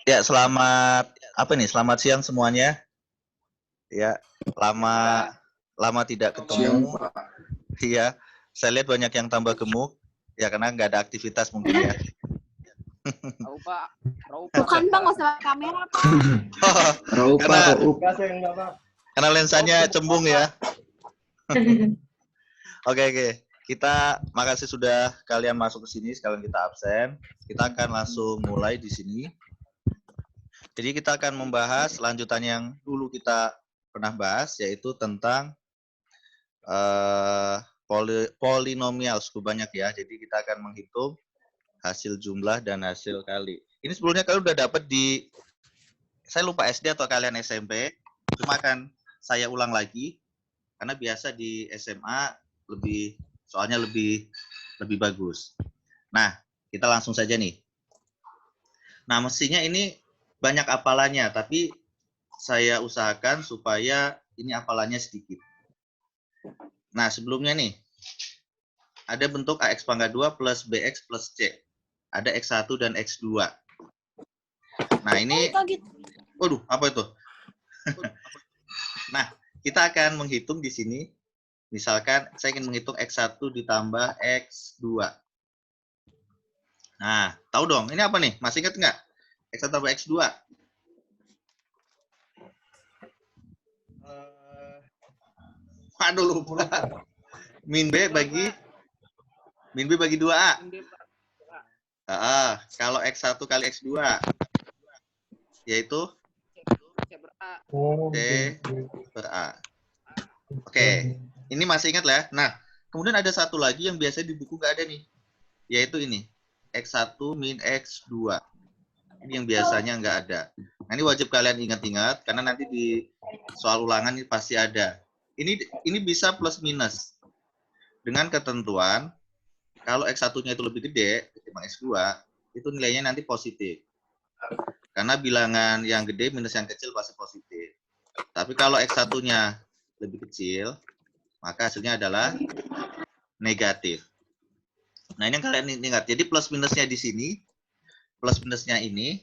Ya, selamat apa nih? Selamat siang semuanya. Ya, lama lama tidak Siang, ketemu. Pak. Iya, saya lihat banyak yang tambah gemuk. Ya, karena nggak ada aktivitas mungkin ya. Tahu Pak, Bukan Pak, nggak usah kamera Pak. Oh, Raup, Pak, karena Raup. karena lensanya cembung ya. Oke. Kita makasih sudah kalian masuk ke sini. Sekarang kita absen. Kita akan langsung mulai di sini. Jadi kita akan membahas lanjutan yang dulu kita pernah bahas, yaitu tentang polinomial cukup banyak ya. Jadi kita akan menghitung hasil jumlah dan hasil kali. Ini sebelumnya kalian udah dapat di, saya lupa SD atau kalian SMP, cuma akan saya ulang lagi karena biasa di SMA soalnya lebih bagus. Nah, kita langsung saja nih. Nah, mestinya ini banyak hafalannya, tapi saya usahakan supaya ini hafalannya sedikit. Nah, sebelumnya nih, ada bentuk AX pangkat 2 plus BX plus C. Ada X1 dan X2. Nah, ini... Waduh, apa itu? Nah, kita akan menghitung di sini. Misalkan saya ingin menghitung X1 ditambah X2. Nah, tahu dong, ini apa nih? Masih ingat nggak? X1 tambah X2. Waduh, lupa. Min B bagi 2A. Kalau X1 kali X2, yaitu C per A. Oke, ini masih ingat lah ya. Nah, kemudian ada satu lagi yang biasanya di buku nggak ada nih, yaitu ini, X1 min X2. Ini yang biasanya nggak ada. Nah, ini wajib kalian ingat-ingat, karena nanti di soal ulangan ini pasti ada. Ini bisa plus minus. Dengan ketentuan, kalau X1-nya itu lebih gede ketimbang X2, itu nilainya nanti positif. Karena bilangan yang gede minus yang kecil pasti positif. Tapi kalau X1-nya lebih kecil, maka hasilnya adalah negatif. Nah, ini yang kalian ingat. Jadi plus minusnya di sini, plus minusnya ini,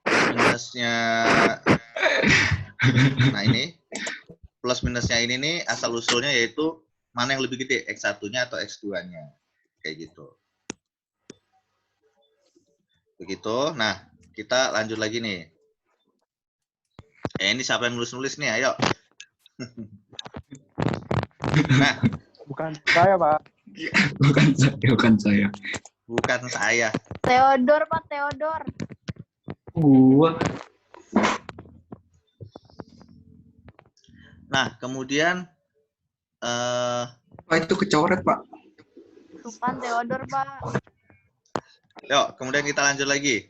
plus minusnya, nah ini, plus minusnya ini nih, asal usulnya yaitu mana yang lebih gede, X1-nya atau X2-nya. Kayak gitu. Begitu. Nah, kita lanjut lagi nih. Ini siapa yang nulis-nulis nih? Ayo. Nah, bukan saya Pak. Bukan saya. Bukan saya. Theodor Pak, Theodor. Nah, kemudian Pak, itu kecoret, Pak. Bukan Theodor Pak. Yuk, kemudian kita lanjut lagi.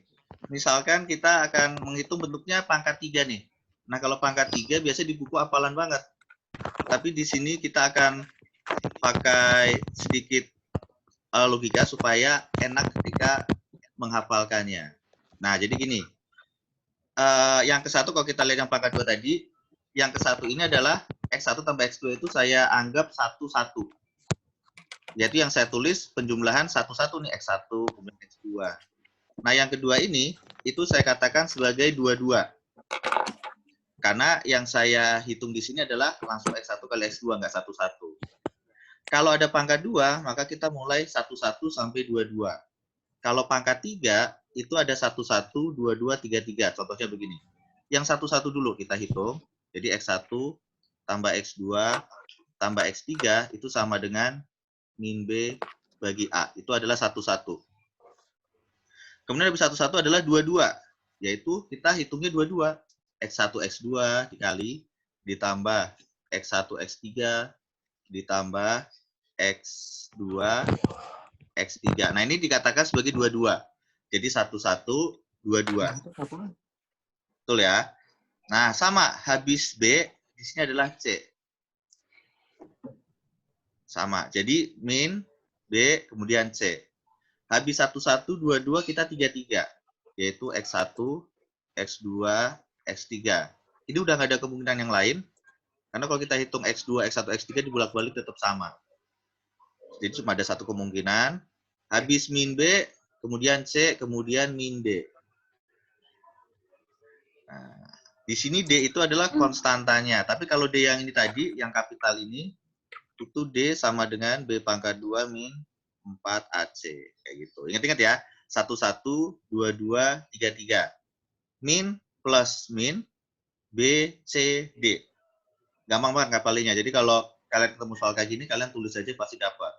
Misalkan kita akan menghitung bentuknya pangkat 3 nih. Nah, kalau pangkat 3 biasanya di buku hafalan banget. Tapi di sini kita akan pakai sedikit logika supaya enak ketika menghafalkannya. Nah, jadi gini. Yang ke satu kalau kita lihat yang pangkat 2 tadi, yang ke satu ini adalah X1 tambah X2 itu saya anggap 1-1. Yaitu yang saya tulis penjumlahan 1-1 nih, X1 kemudian X2. Nah, yang kedua ini, itu saya katakan sebagai 2-2. Karena yang saya hitung di sini adalah langsung X1 kali X2, nggak 1-1. Kalau ada pangkat 2, maka kita mulai 1-1 sampai 2-2. Kalau pangkat 3, itu ada 1-1, 2-2, 3-3. Contohnya begini. Yang 1-1 dulu kita hitung. Jadi X1 tambah X2 tambah X3 itu sama dengan min B bagi A. Itu adalah 1-1. Kemudian habis 1-1 adalah 2-2. Yaitu kita hitungnya 2-2. X1, X2 dikali, ditambah X1, X3, ditambah X2, X3. Nah, ini dikatakan sebagai 2-2. Jadi 1-1, 2-2. Betul ya? Nah, sama. Habis B, di sini adalah C. Sama. Jadi min B, kemudian C. Habis 1-1, 2-2, kita 3-3. Yaitu X1, X2, X3. Ini udah nggak ada kemungkinan yang lain. Karena kalau kita hitung X2, X1, X3 dibolak-balik tetap sama. Jadi cuma ada satu kemungkinan. Habis min B, kemudian C, kemudian min D. Nah, di sini D itu adalah konstantanya. Tapi kalau D yang ini tadi, yang kapital ini, itu D sama dengan B pangkat 2 min 4 AC. Kayak gitu. Ingat-ingat ya. 11, 22, 33. Min plus min, B, C, D. Gampang banget ngapalinnya. Jadi kalau kalian ketemu soal kayak gini, kalian tulis aja pasti dapat.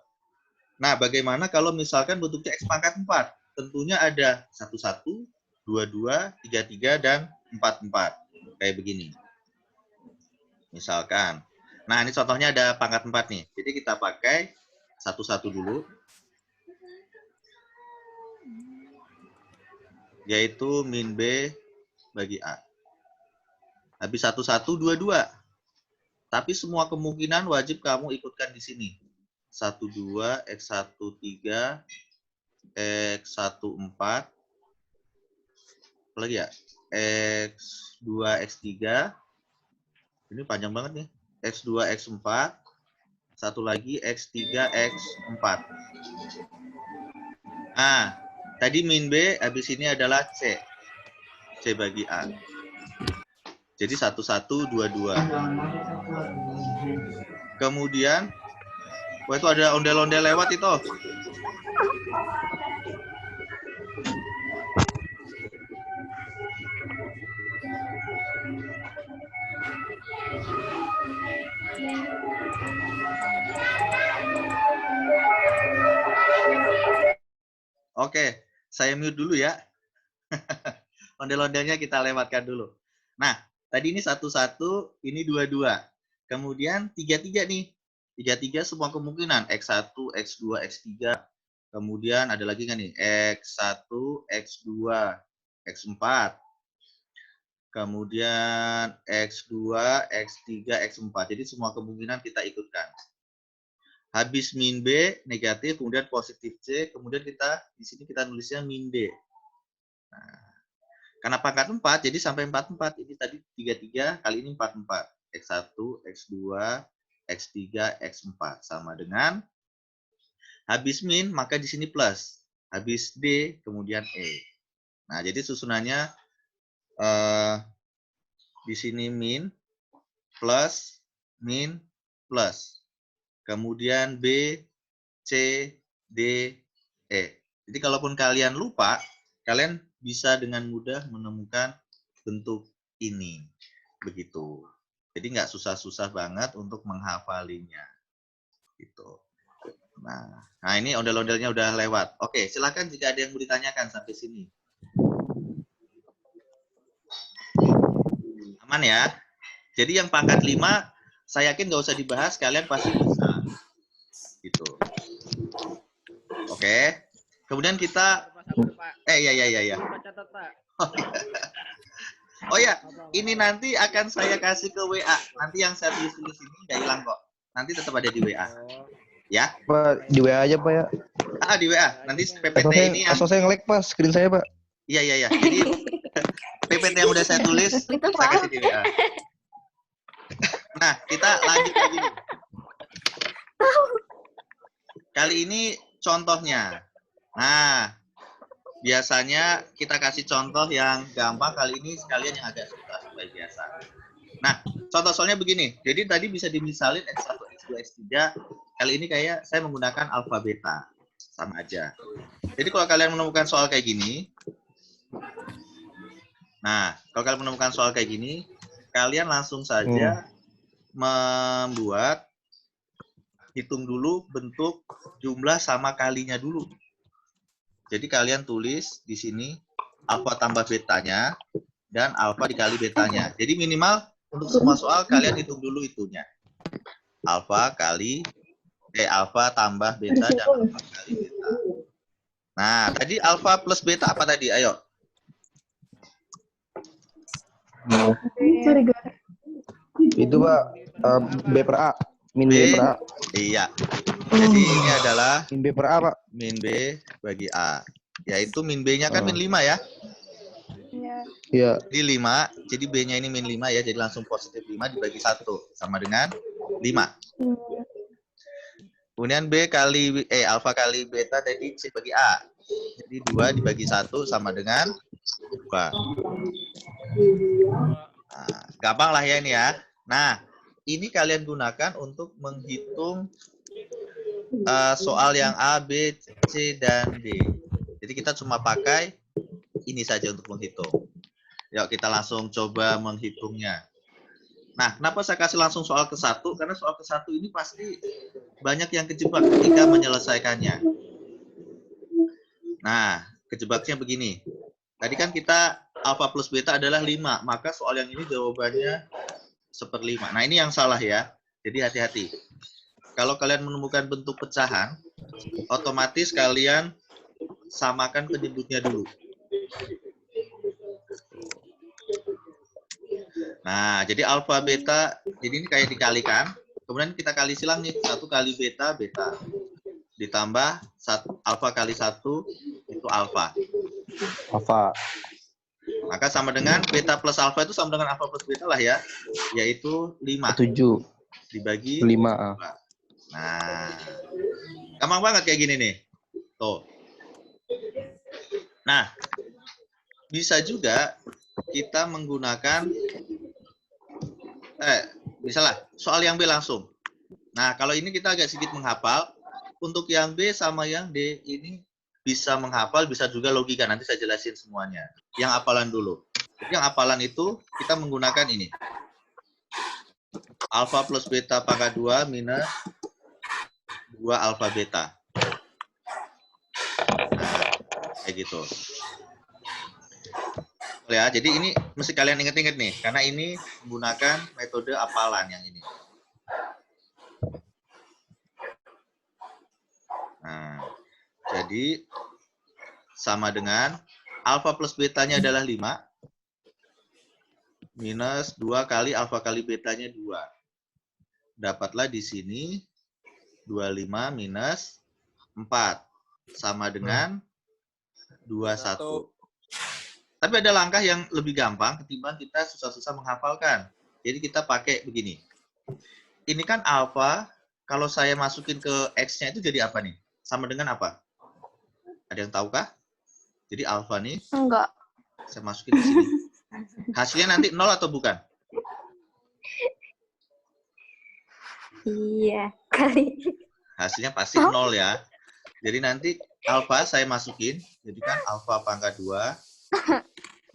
Nah, bagaimana kalau misalkan bentuknya X pangkat 4? Tentunya ada 11, 22, 33, dan 44. Kayak begini. Misalkan. Nah, ini contohnya ada pangkat 4 nih. Jadi kita pakai 11 dulu. Yaitu min B bagi A. Habis 11, 22. Tapi semua kemungkinan wajib kamu ikutkan di sini. 12, X1, 3, X1, 4. Apa lagi ya? X2, X3. Ini panjang banget nih. X2, X4. Satu lagi X3, X4. Nah, tadi min B, habis ini adalah C. C bagi A. Jadi 11, 22. Kemudian, wah itu ada ondel-ondel lewat itu. Oke, saya mute dulu ya. Ondel-ondelnya kita lewatkan dulu. Nah, tadi ini 11, ini 22. Kemudian 33 nih. 33 semua kemungkinan. X1, X2, X3. Kemudian ada lagi nggak nih? X1, X2, X4. Kemudian X2, X3, X4. Jadi semua kemungkinan kita ikutkan. Habis min B negatif, kemudian positif C, kemudian kita di sini kita nulisnya min D. Nah, karena pangkat 4, jadi sampai 44. Ini tadi 33, kali ini 44. X1, X2, X3, X4. Sama dengan habis min, maka di sini plus. Habis D, kemudian E. Nah, jadi susunannya di sini min, plus, min, plus. Kemudian B, C, D, E. Jadi kalaupun kalian lupa, kalian bisa dengan mudah menemukan bentuk ini. Begitu. Jadi nggak susah-susah banget untuk menghafalinya. Gitu. Nah ini ondel-ondelnya udah lewat. Oke, silakan jika ada yang mau ditanyakan sampai sini. Aman ya? Jadi yang pangkat 5, saya yakin nggak usah dibahas, kalian pasti bisa. Gitu. Oke. Kemudian kita ya. Oh ya, ini nanti akan saya kasih ke WA. Nanti yang saya tulis ini nggak hilang kok. Nanti tetap ada di WA. Ya. Pak, di WA aja Pak ya. Di WA. Nanti PPT ini yang saya nge-lag Pak, screen saya Pak. Iya. Jadi PPT yang udah saya tulis, Itu, saya Pak. kasih di WA. Nah, kita lanjut lagi. Kali ini contohnya. Nah, biasanya kita kasih contoh yang gampang, kali ini sekalian yang agak susah seperti biasa. Nah, contoh soalnya begini. Jadi tadi bisa dimisalin X1, X2, X3. Kali ini kayak saya menggunakan alfa beta. Sama aja. Jadi kalau kalian menemukan soal kayak gini. Nah, kalau kalian menemukan soal kayak gini, kalian langsung saja membuat, hitung dulu bentuk jumlah sama kalinya dulu. Jadi kalian tulis di sini alfa tambah betanya dan alfa dikali betanya. Jadi minimal untuk semua soal kalian hitung dulu itunya. Alfa tambah beta dan alfa kali beta. Nah, tadi alfa plus beta apa tadi? Ayo. Itu Pak, B per A. Min B per A. Iya. Jadi ini adalah Min B per A Pak. min B bagi A. Yaitu min B-nya kan min 5 ya. Iya. Jadi 5, jadi B-nya ini min 5 ya, jadi langsung positif 5 dibagi 1, sama dengan 5. Kemudian B kali alfa kali beta tadi C bagi A. Jadi 2 dibagi 1 sama dengan 2. Nah, gampang lah ya ini ya. Nah, ini kalian gunakan untuk menghitung soal yang A, B, C, dan D. Jadi kita cuma pakai ini saja untuk menghitung. Yuk kita langsung coba menghitungnya. Nah, kenapa saya kasih langsung soal ke-1? Karena soal ke-1 ini pasti banyak yang kejebak ketika menyelesaikannya. Nah, kejebaknya begini. Tadi kan kita alfa plus beta adalah 5, maka soal yang ini jawabannya 1/5. Nah, ini yang salah ya. Jadi hati-hati. Kalau kalian menemukan bentuk pecahan, otomatis kalian samakan penyebutnya dulu. Nah, jadi alfa beta, jadi ini kayak dikalikan. Kemudian kita kali silang nih, 1 kali beta, beta. Ditambah alfa kali 1, itu alfa. Alfa. Maka sama dengan beta plus alfa itu sama dengan alfa plus beta lah ya, yaitu 5. 7. Dibagi 5. 2. Nah, gampang banget kayak gini nih. Tuh. Nah, bisa juga kita menggunakan, misalnya soal yang B langsung. Nah, kalau ini kita agak sedikit menghafal. Untuk yang B sama yang D ini bisa menghafal, bisa juga logika. Nanti saya jelasin semuanya. Yang hafalan dulu. Jadi yang hafalan itu kita menggunakan ini. Alfa plus beta pangkat 2 minus 2 alfa beta. Nah, kayak gitu. Ya, jadi ini mesti kalian ingat-ingat nih. Karena ini menggunakan metode hafalan yang ini. Nah, jadi sama dengan alfa plus betanya adalah 5 minus 2 kali alfa kali betanya 2. Dapatlah di sini 25 minus 4 sama dengan 21. Tapi ada langkah yang lebih gampang ketimbang kita susah-susah menghafalkan. Jadi kita pakai begini. Ini kan alfa, kalau saya masukin ke X-nya itu jadi apa nih? Sama dengan apa? Ada yang tahu kah? Jadi alfa nih, Enggak. saya masukin ke sini. Hasilnya nanti 0 atau bukan? Iya, kali. Hasilnya pasti 0 ya. Jadi nanti alfa saya masukin, jadi kan alfa pangkat 2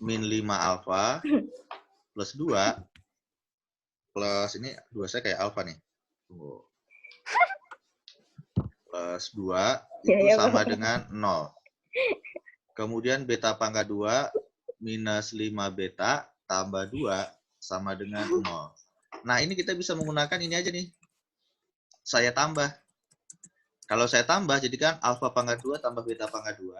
min 5 alfa plus 2 plus ini 2 saya kayak alfa nih. Tunggu. Plus 2 itu sama dengan 0. Kemudian beta pangkat 2 minus 5 beta tambah 2 sama dengan 0. Nah, ini kita bisa menggunakan ini aja nih. Saya tambah. Kalau saya tambah, jadi kan alfa pangkat 2 tambah beta pangkat 2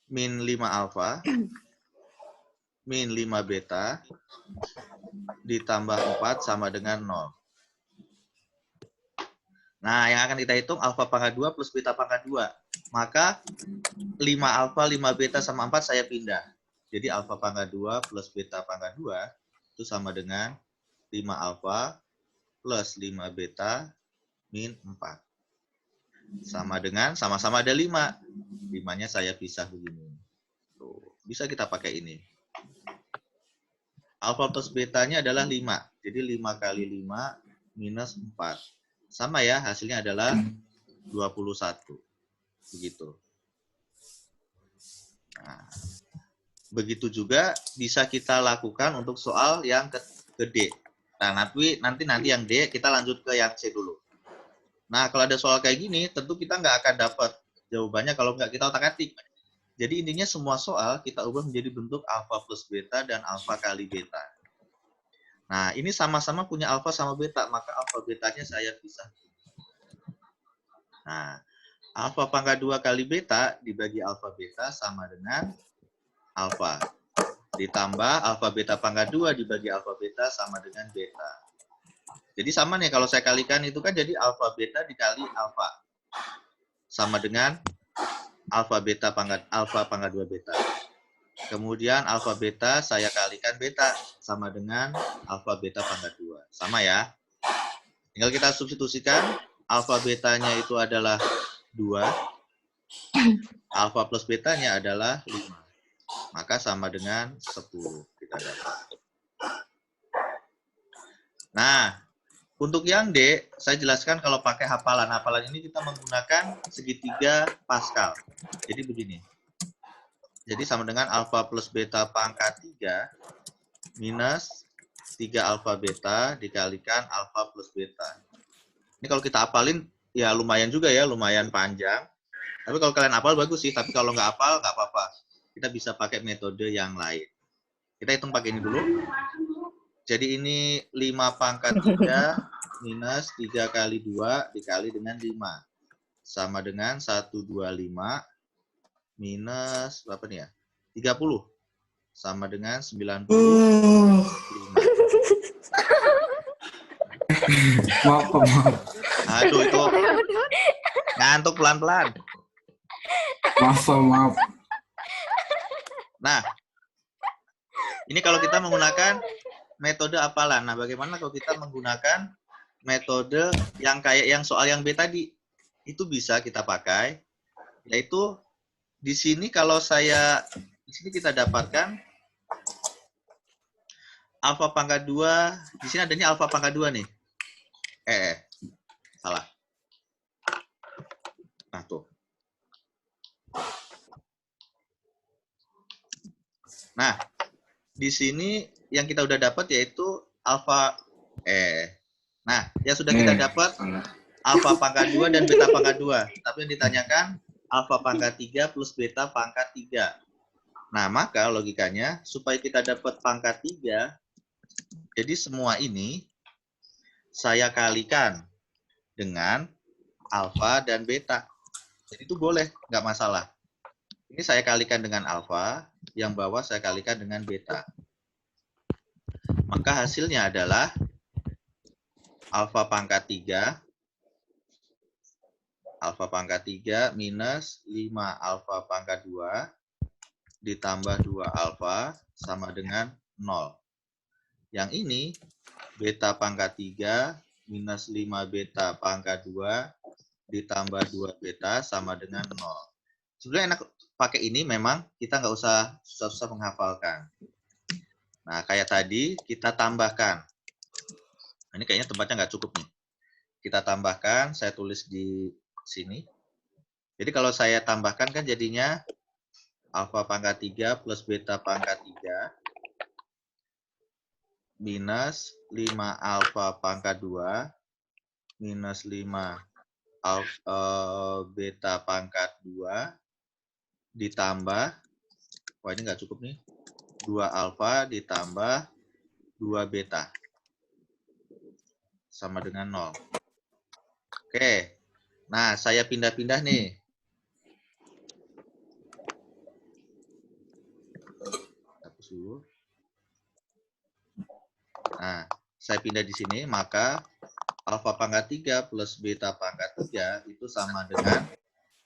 min 5 alfa min 5 beta ditambah 4 sama dengan 0. Nah, yang akan kita hitung alfa pangkat 2 plus beta pangkat 2. Maka 5 alfa, 5 beta sama 4 saya pindah. Jadi alfa pangkat 2 plus beta pangkat 2 itu sama dengan 5 alfa plus 5 beta min 4. Sama dengan, sama-sama ada 5. 5-nya saya pisah begini. Tuh, bisa kita pakai ini. Alfa plus betanya adalah 5. Jadi 5 kali 5 minus 4. Sama ya, hasilnya adalah 21. Begitu. Nah, begitu juga bisa kita lakukan untuk soal yang ke D. Nah, nanti yang D kita lanjut ke yang C dulu. Nah, kalau ada soal kayak gini, tentu kita nggak akan dapat jawabannya kalau nggak kita otak-atik. Jadi intinya semua soal kita ubah menjadi bentuk alfa plus beta dan alfa kali beta. Nah, ini sama-sama punya alfa sama beta, maka alfa betanya saya pisah. Nah, alfa pangkat 2 kali beta dibagi alfa beta sama dengan alfa. Ditambah alfa beta pangkat 2 dibagi alfa beta sama dengan beta. Jadi sama nih, kalau saya kalikan itu kan jadi alfa beta dikali alfa. Sama dengan alfa pangkat 2 beta. Kemudian alfa beta saya kalikan beta sama dengan alfa beta pangkat 2. Sama ya. Tinggal kita substitusikan, alfa betanya itu adalah 2 Alfa plus betanya adalah 5. Maka sama dengan 10 kita dapat. Nah, untuk yang D, saya jelaskan kalau pakai hafalan. Hafalan ini kita menggunakan segitiga Pascal. Jadi begini. Jadi sama dengan alfa plus beta pangkat 3 minus 3 alfa beta dikalikan alfa plus beta. Ini kalau kita hafalin, ya lumayan juga ya, lumayan panjang. Tapi kalau kalian hafal bagus sih, tapi kalau nggak hafal, nggak apa-apa. Kita bisa pakai metode yang lain. Kita hitung pakai ini dulu. Jadi ini 5 pangkat 3 minus 3 kali 2 dikali dengan 5. Sama dengan 125 minus berapa nih ya? 30. Sama dengan 95. Maaf, Pak, maaf. Aduh, itu ngantuk pelan-pelan. Maaf, Pak, maaf. Nah, ini kalau kita menggunakan metode hafalan. Nah, bagaimana kalau kita menggunakan metode yang kayak yang soal yang B tadi? Itu bisa kita pakai, yaitu di sini kalau saya, di sini kita dapatkan alfa pangkat 2, di sini adanya alfa pangkat 2 nih. Salah. Nah, tuh. Nah, di sini yang kita udah dapat yaitu alfa Nah, yang sudah kita dapat alfa pangkat 2 dan beta pangkat 2. Tapi yang ditanyakan alfa pangkat 3 plus beta pangkat 3. Nah, maka logikanya supaya kita dapat pangkat 3, jadi semua ini saya kalikan dengan alfa dan beta. Jadi itu boleh, nggak masalah. Ini saya kalikan dengan alfa, yang bawah saya kalikan dengan beta. Maka hasilnya adalah alfa pangkat 3 minus 5 alfa pangkat 2 ditambah 2 alfa sama dengan 0. Yang ini beta pangkat 3 minus 5 beta pangkat 2 ditambah 2 beta sama dengan 0. Sebenarnya enak pakai ini, memang kita nggak usah susah-susah menghafalkan. Nah, kayak tadi kita tambahkan. Ini kayaknya tempatnya nggak cukup nih. Kita tambahkan, saya tulis di sini. Jadi kalau saya tambahkan kan jadinya alfa pangkat 3 plus beta pangkat 3 minus 5 alfa pangkat 2 minus 5 beta pangkat 2 ditambah, wah ini nggak cukup nih, 2 alfa ditambah 2 beta sama dengan 0. Oke, nah saya pindah-pindah nih. Hapus dulu. Nah, saya pindah di sini, maka alfa pangkat 3 plus beta pangkat 3 itu sama dengan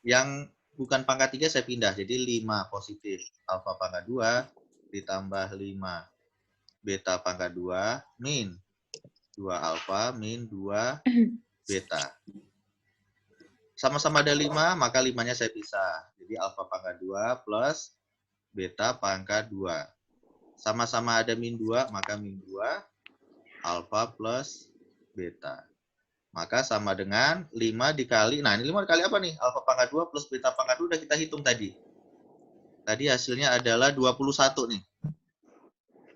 yang bukan pangkat 3 saya pindah, jadi 5 positif. Alfa pangkat 2 ditambah 5 beta pangkat 2 min 2 alfa min 2 beta. Sama-sama ada 5, maka 5-nya saya pisah. Jadi alfa pangkat 2 plus beta pangkat 2. Sama-sama ada min 2, maka min 2 alfa plus beta. Maka sama dengan 5 dikali, nah ini 5 dikali apa nih? Alfa pangkat 2 plus beta pangkat 2 udah kita hitung tadi. Tadi hasilnya adalah 21 nih.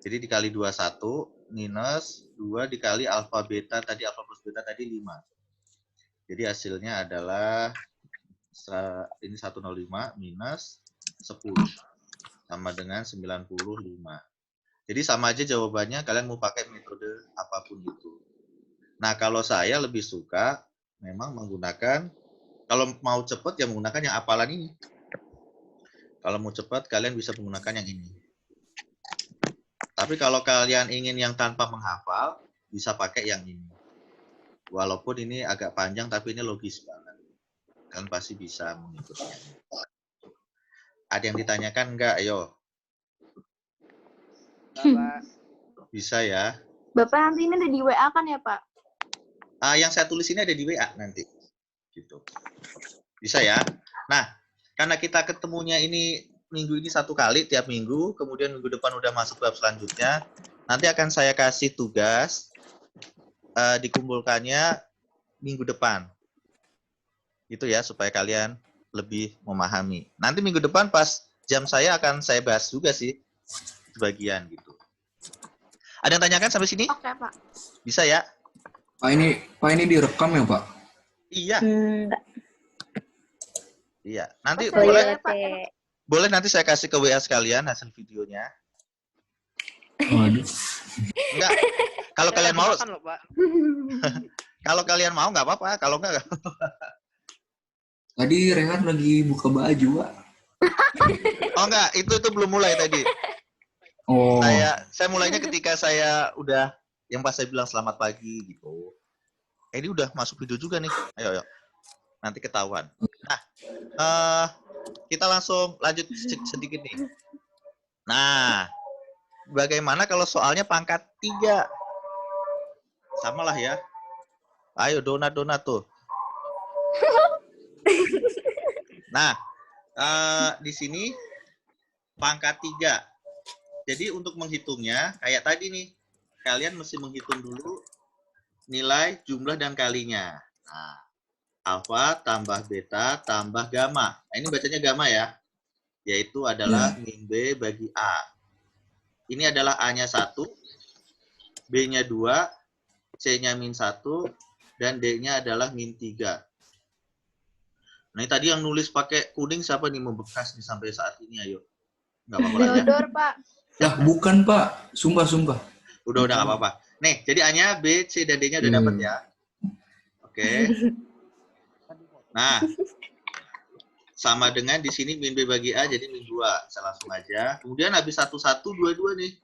Jadi dikali 21 minus 2 dikali alfa beta, tadi alfa plus beta tadi 5. Jadi hasilnya adalah ini 105 minus 10 sama dengan 95. Jadi sama aja jawabannya, kalian mau pakai metode apapun itu. Nah, kalau saya lebih suka memang menggunakan, kalau mau cepat ya menggunakan yang hafalan ini. Kalau mau cepat kalian bisa menggunakan yang ini. Tapi kalau kalian ingin yang tanpa menghafal, bisa pakai yang ini. Walaupun ini agak panjang, tapi ini logis banget. Kalian pasti bisa mengikutinya. Ada yang ditanyakan enggak? Ayo. Bapak. Bisa ya. Bapak nanti ini ada di WA kan ya, Pak? Yang saya tulis ini ada di WA nanti. Gitu. Bisa ya. Nah, karena kita ketemunya ini minggu ini 1 kali tiap minggu, kemudian minggu depan udah masuk bab selanjutnya, nanti akan saya kasih tugas dikumpulkannya minggu depan. Gitu ya, supaya kalian lebih memahami. Nanti minggu depan pas jam saya akan saya bahas juga sih, sebagian gitu. Ada yang tanyakan sampai sini? Oke, Pak. Bisa ya? Pak ini direkam ya Pak? Iya, Enggak. iya. Nanti Oh, boleh, iya. Pak. boleh nanti saya kasih ke WA sekalian hasil videonya. Waduh. Enggak, kalau kalian mau, Makan loh, Pak. kalau kalian mau nggak apa-apa. Kalau enggak, Tadi Rehan lagi buka baju Pak. oh enggak, itu belum mulai tadi. Oh. Saya mulainya ketika saya udah yang pas saya bilang selamat pagi gitu. Ini udah masuk video juga nih. Ayo. Nanti ketahuan. Nah, kita langsung lanjut sedikit nih. Nah, bagaimana kalau soalnya pangkat 3? Sama lah ya. Ayo donat tuh. Nah, di sini pangkat 3. Jadi untuk menghitungnya kayak tadi nih. Kalian mesti menghitung dulu nilai, jumlah, dan kalinya. Nah, alfa tambah beta tambah gamma. Nah, ini bacanya gamma ya. Yaitu adalah min B bagi A. Ini adalah A-nya 1, B-nya 2, C-nya min 1, dan D-nya adalah min 3. Nah, ini tadi yang nulis pakai kuning siapa nih membekas nih sampai saat ini, ayo. Nggak apa-apa lah ya. Theodor, Pak. Lah bukan Pak, sumpah. Udah nggak apa-apa. Nih, jadi A-nya, B, C, dan D-nya udah dapat ya. Oke. Nah, sama dengan di sini min B bagi A jadi min 2. Saya langsung aja. Kemudian habis 1, 2 nih.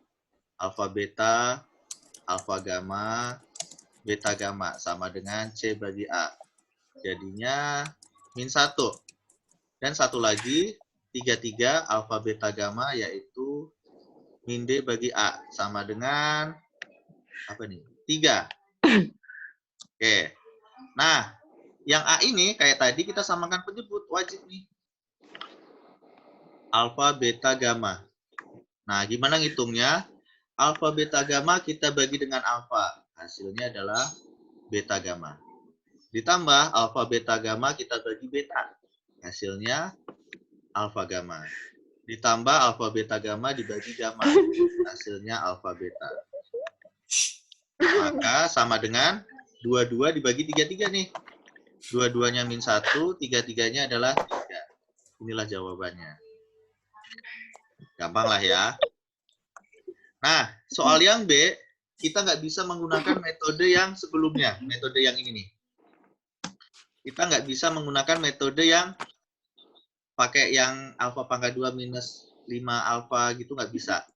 Alfa beta, alfa gamma, beta gamma sama dengan C bagi A. Jadinya min 1. Dan satu lagi 3 alfa beta gamma yaitu min D bagi A sama dengan apa nih? 3. Oke. Nah, yang A ini kayak tadi kita samakan penyebut wajib nih. Alfa beta gamma. Nah, gimana ngitungnya? Alfa beta gamma kita bagi dengan alfa. Hasilnya adalah beta gamma. Ditambah alfa beta gamma kita bagi beta. Hasilnya alfa gamma. Ditambah alfa beta gamma dibagi gamma. Hasilnya alfa beta. Maka sama dengan 22 dibagi 33 nih. 22-nya min 1, 33-nya adalah 3. Inilah jawabannya. Gampang lah ya. Nah, soal yang B, kita nggak bisa menggunakan metode yang sebelumnya. Metode yang ini nih. Kita nggak bisa menggunakan metode yang pakai yang alfa pangkat 2 minus 5 alfa gitu, nggak bisa.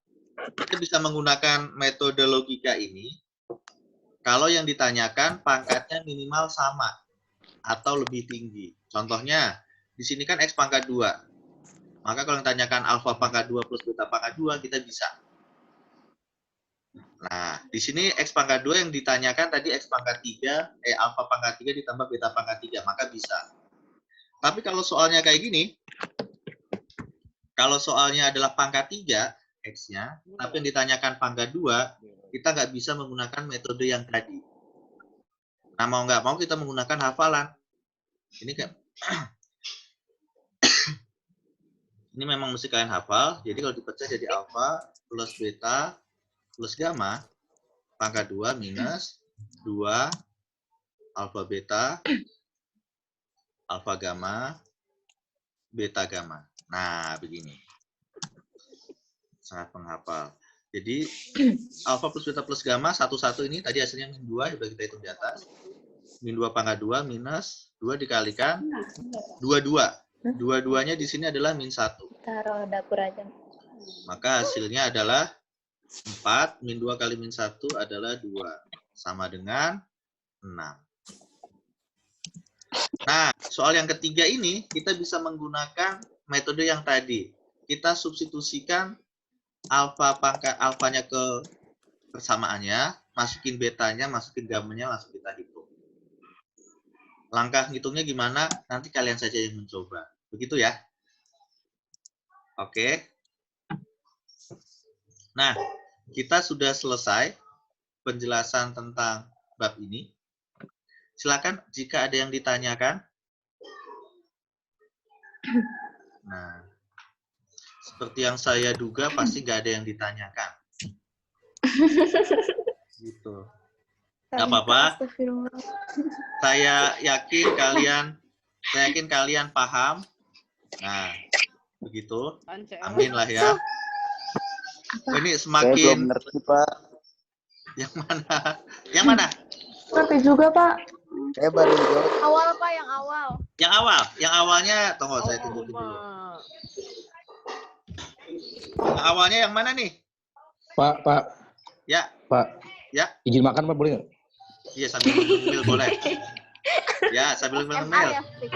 Kita bisa menggunakan metode logika ini kalau yang ditanyakan pangkatnya minimal sama atau lebih tinggi. Contohnya, di sini kan X pangkat 2. Maka kalau yang ditanyakan alfa pangkat 2 plus beta pangkat 2, kita bisa. Nah, di sini X pangkat 2 yang ditanyakan tadi X pangkat 3, alfa pangkat 3 ditambah beta pangkat 3, maka bisa. Tapi kalau soalnya kayak gini, kalau soalnya adalah pangkat 3, X-nya, tapi yang ditanyakan pangkat 2, kita nggak bisa menggunakan metode yang tadi. Nah, mau nggak mau kita menggunakan hafalan. Ini kan ini memang mesti kalian hafal. Jadi kalau dipecah jadi alfa plus beta plus gamma, pangkat 2 minus 2 alfa beta, alfa gamma, beta gamma. Nah, begini. Sangat penghafal. Jadi, alfa plus beta plus gamma, 1, ini tadi hasilnya min 2, sudah kita hitung di atas. Min 2 pangkat 2 minus 2 dikalikan 22. Dua-duanya di sini adalah min 1. Taruh dapur aja. Maka hasilnya adalah 4, min 2 kali min 1 adalah 2. Sama dengan 6. Nah, soal yang ketiga ini, kita bisa menggunakan metode yang tadi. Kita substitusikan alfanya ke persamaannya, masukin betanya, masukin gammanya, langsung kita hitung. Langkah ngitungnya gimana? Nanti kalian saja yang mencoba. Begitu ya. Oke. Nah, kita sudah selesai penjelasan tentang bab ini. Silakan jika ada yang ditanyakan. Nah, seperti yang saya duga pasti nggak ada yang ditanyakan. Gitu. Nggak apa-apa. Astagfirullah. Saya yakin kalian paham. Nah, begitu. Amin lah ya. Ini Saya belum semakin ngerti, Pak. yang mana? Yang mana? Ngerti juga, Pak. Saya baru jawab. Awal, Pak, yang awal. Yang awal. Yang awalnya tunggu saya tunjukin dulu. Yang awalnya yang mana nih? Pak, Ya, ya. Izin makan, Pak, boleh nggak? iya sambil ngemil boleh. Ya, sambil MA ngemil. ya, Fik?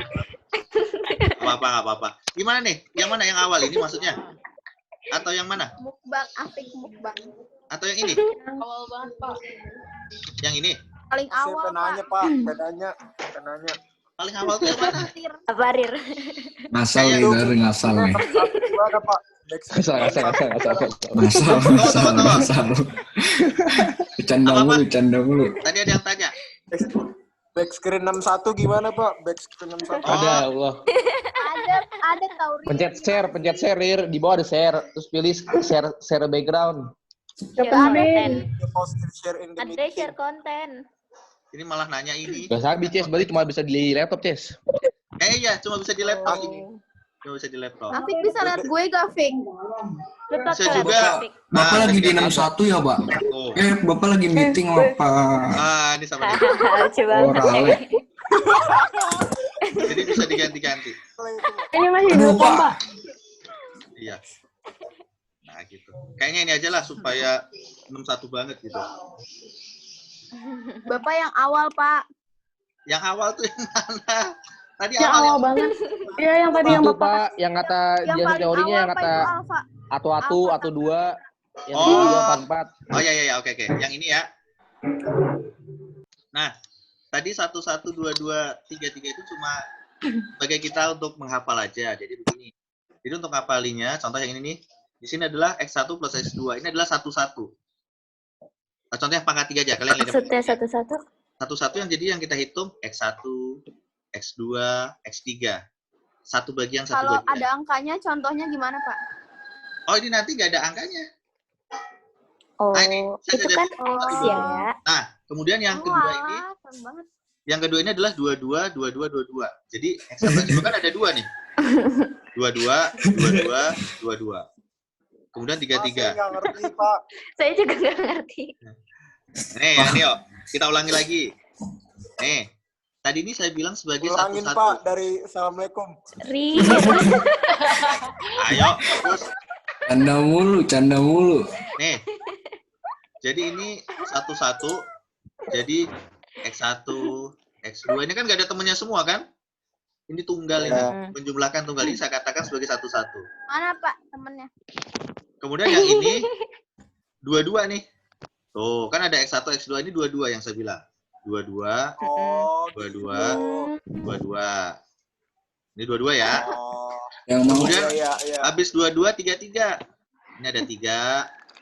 Nggak apa-apa. Gimana nih? Yang mana yang awal ini maksudnya? Atau yang mana? Mukbang, Afik mukbang. Atau yang ini? Awal banget, Pak. Yang ini? Paling awal, Pak. Pak. Penanya. Paling awal tuh yang mana? Apa, Rir? Ngasal nih, dari ngasal nih. Gimana, Pak? Ngasal. Apa-apa? Bercanda mulu. Tadi ada yang tanya. Back screen 61 gimana, Pak? Back screen 61. Oh. Ada, Allah. Ada tahu, Rir. Pencet share, Rir. Di bawah ada share. Terus pilih share background. Share in the Ada meeting. share konten. Ini malah nanya ini. Gak sabi, Ces. Berarti cuma bisa di laptop, Ces. Iya, cuma bisa di laptop ini. Cuma bisa di laptop. Afik bisa lihat gue gak, Fik? Bisa juga. Bapak lagi di ini. 61 ya, Pak? Oh. Bapak lagi meeting sama Pak Ini sama dia. Coba. Orale. Jadi bisa diganti-ganti. Ini masih Aduh, Pak. Iya. Nah, gitu. Kayaknya ini aja lah supaya 61 banget gitu. Bapak yang awal, Pak. Yang awal tuh yang mana? Tadi Yang awal awal yang banget. Iya, yang tadi yang Itu, Bapak. Pak, yang kata Yang jelasan paling teorinya, awal, yang Pak, kata itu alfa. atau 2, yang Oh. 3, 4. Oh ya, oke. Yang ini ya. Nah, tadi 1, 1, 2, 2, 3, 3 itu cuma sebagai kita untuk menghafal aja. Jadi begini. Jadi untuk ngapalinya, contoh yang ini nih. Di sini adalah X1 plus X2. Ini adalah 1, 1. Nah, contohnya pangkat 3 aja. Kalian lihat. Maksudnya satu-satu? Satu-satu yang jadi yang kita hitung X1, X2, X3. Satu bagian, satu Kalau bagian. ada angkanya, contohnya gimana, Pak? Oh, ini nanti nggak ada angkanya. Oh, Nah, ini saya itu ada kan satu, X dua. ya. Nah, kemudian yang kedua ini, Wah, keren banget. yang kedua ini adalah 22, 22, 22. Jadi X1 X2 kan ada 2 nih. 22, 22, 22. Kemudian 33. Saya nggak ngerti, Pak. Saya juga nggak ngerti. Nih, yuk. Kita ulangi lagi. Nih, tadi ini saya bilang sebagai Ulangin, satu-satu. Pak, dari Assalamualaikum. Rir. Ayo, terus. Canda mulu. Nih, jadi ini satu-satu. Jadi X1, X2. Ini kan nggak ada temennya semua kan? Ini tunggal ini. Menjumlahkan tunggal ini saya katakan sebagai satu-satu. Mana, Pak, temennya? Kemudian yang ini, dua-dua nih. Tuh, kan ada X1, X2 ini dua-dua yang saya bilang. Dua-dua, Oh, dua-dua, dua-dua. Ini dua-dua ya. Oh, Yang mau Kemudian iya. habis dua-dua, tiga-tiga. Ini ada tiga,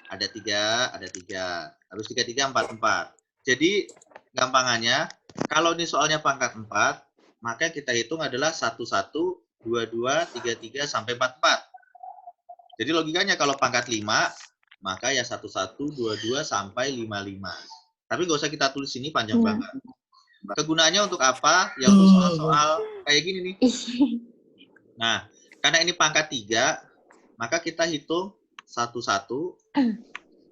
ada tiga, ada tiga. Habis tiga-tiga, empat-empat. Jadi, gampangannya, kalau ini soalnya pangkat 4, maka kita hitung adalah 1-1, 2-2, 3-3, sampai 4-4. Jadi logikanya kalau pangkat 5, maka ya 1-1, 2-2, sampai 5-5. Tapi nggak usah kita tulis ini panjang banget. Kegunaannya untuk apa? Ya untuk soal-soal kayak gini nih. Nah, karena ini pangkat 3, maka kita hitung 1-1,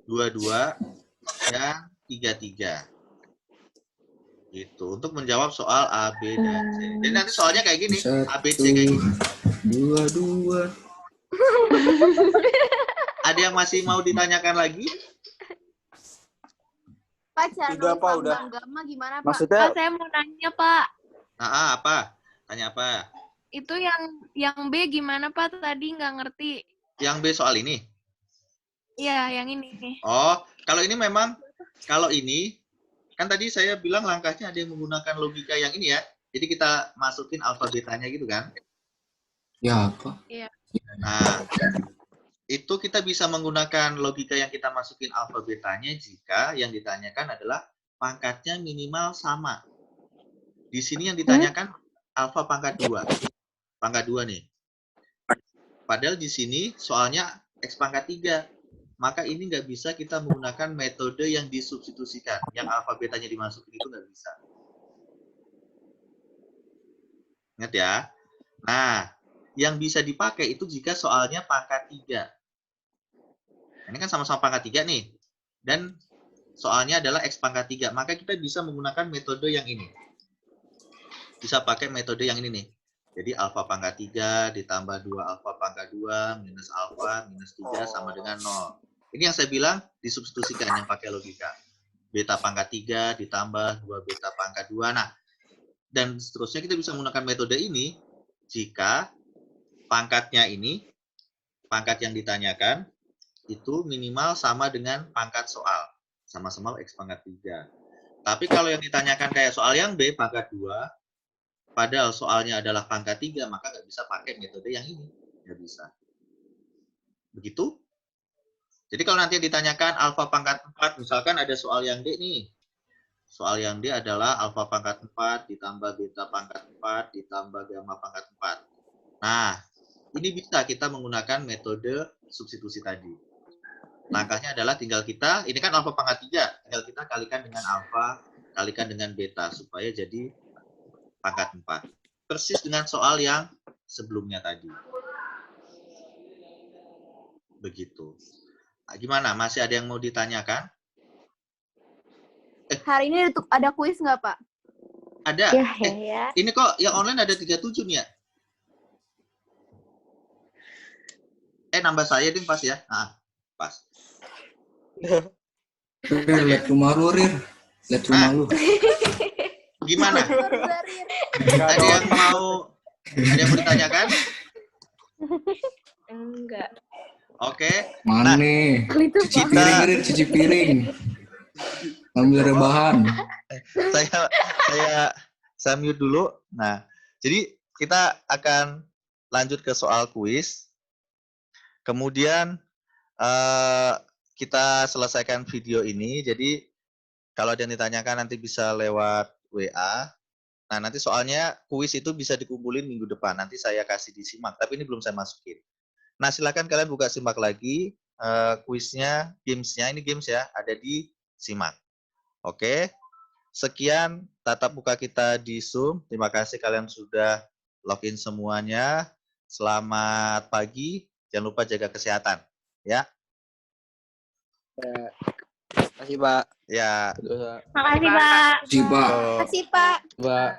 2-2, dan 3-3. Gitu, untuk menjawab soal A, B, dan C. Jadi nanti soalnya kayak gini, A, B, C kayak gini. 2. Ada yang masih mau ditanyakan lagi? Pak, cara Udah, nulis Pak, lambang udah. gamma gimana, Pak? maksudnya Saya mau nanya, Pak. Nah, apa? Tanya apa? Itu yang B gimana, Pak? Tadi nggak ngerti. Yang B soal ini? Iya, yang ini. Oh, kalau ini memang, kalau ini, kan tadi saya bilang langkahnya ada yang menggunakan logika yang ini ya. Jadi kita masukin alfa betanya gitu kan. Ya apa? Iya. Nah, itu kita bisa menggunakan logika yang kita masukin alfa betanya jika yang ditanyakan adalah pangkatnya minimal sama. Di sini yang ditanyakan alfa pangkat 2. Pangkat 2 nih. Padahal di sini soalnya X pangkat 3. Maka ini nggak bisa kita menggunakan metode yang disubstitusikan. Yang alfa betanya dimasukin itu nggak bisa. Ingat ya. Nah, yang bisa dipakai itu jika soalnya pangkat 3. Ini kan sama-sama pangkat 3 nih. Dan soalnya adalah X pangkat 3. Maka kita bisa menggunakan metode yang ini. Bisa pakai metode yang ini nih. Jadi alfa pangkat 3 ditambah 2 alfa pangkat 2 minus alfa minus 3 sama dengan 0. Ini yang saya bilang disubstitusikan yang pakai logika. Beta pangkat 3 ditambah 2 beta pangkat 2. Nah, dan seterusnya kita bisa menggunakan metode ini jika pangkatnya ini, pangkat yang ditanyakan, itu minimal sama dengan pangkat soal. Sama-sama X pangkat 3. Tapi kalau yang ditanyakan kayak soal yang B, pangkat 2, padahal soalnya adalah pangkat 3, maka nggak bisa pakai metode yang ini. Nggak bisa. Begitu? Jadi kalau nanti ditanyakan alfa pangkat 4, misalkan ada soal yang D nih. Soal yang D adalah alfa pangkat 4 ditambah beta pangkat 4 ditambah gamma pangkat 4. Nah, ini bisa kita menggunakan metode substitusi tadi. Langkahnya adalah tinggal kita, ini kan alfa pangkat 3, tinggal kita kalikan dengan alfa, kalikan dengan beta, supaya jadi pangkat 4. Persis dengan soal yang sebelumnya tadi. Begitu. Nah, gimana? Masih ada yang mau ditanyakan? Hari ini ada kuis nggak, Pak? Ada. Ya. Ini kok yang online ada 37 nih ya? Nambah saya ding pas ya. Nah, pas. Lihat rumah lu, Rir. Lihat rumah lu. Gimana? Ada yang mau ditanyakan? Enggak. Oke. Mana nih? Cuci piring, Rir. Cuci piring. Ambil rebahan. Saya mute dulu. Nah, jadi kita akan lanjut ke soal kuis. Kemudian kita selesaikan video ini. Jadi kalau ada yang ditanyakan nanti bisa lewat WA. Nah, nanti soalnya kuis itu bisa dikumpulin minggu depan. Nanti saya kasih di simak, tapi ini belum saya masukin. Nah, silakan kalian buka simak lagi. Kuisnya, gamesnya, ini games ya, ada di simak. Oke. Sekian tatap muka kita di Zoom. Terima kasih kalian sudah login semuanya. Selamat pagi. Jangan lupa jaga kesehatan. Ya. Terima kasih, Pak. Ya. Makasih, Pak. Si Pak. Makasih, Pak. Pak.